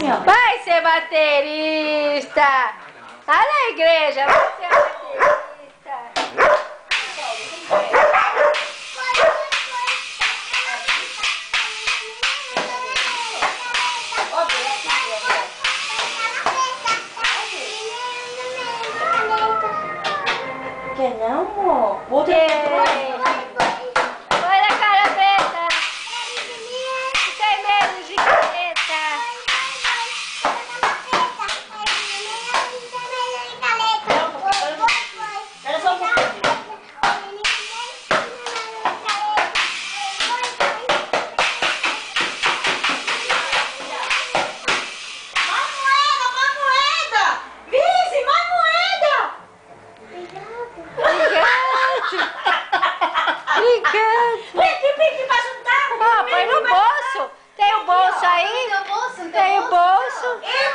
assim, ó. Vai ser baterista! Vai na igreja, vai ser baterista! Quer não, amor? Outra Olha a cara preta! Tem medo de caneta! Espera só um pouquinho. Mais moeda! Vice, mais moeda! Obrigado! Ó, põe no bolso! Tem o bolso aí? Tem o bolso? Eu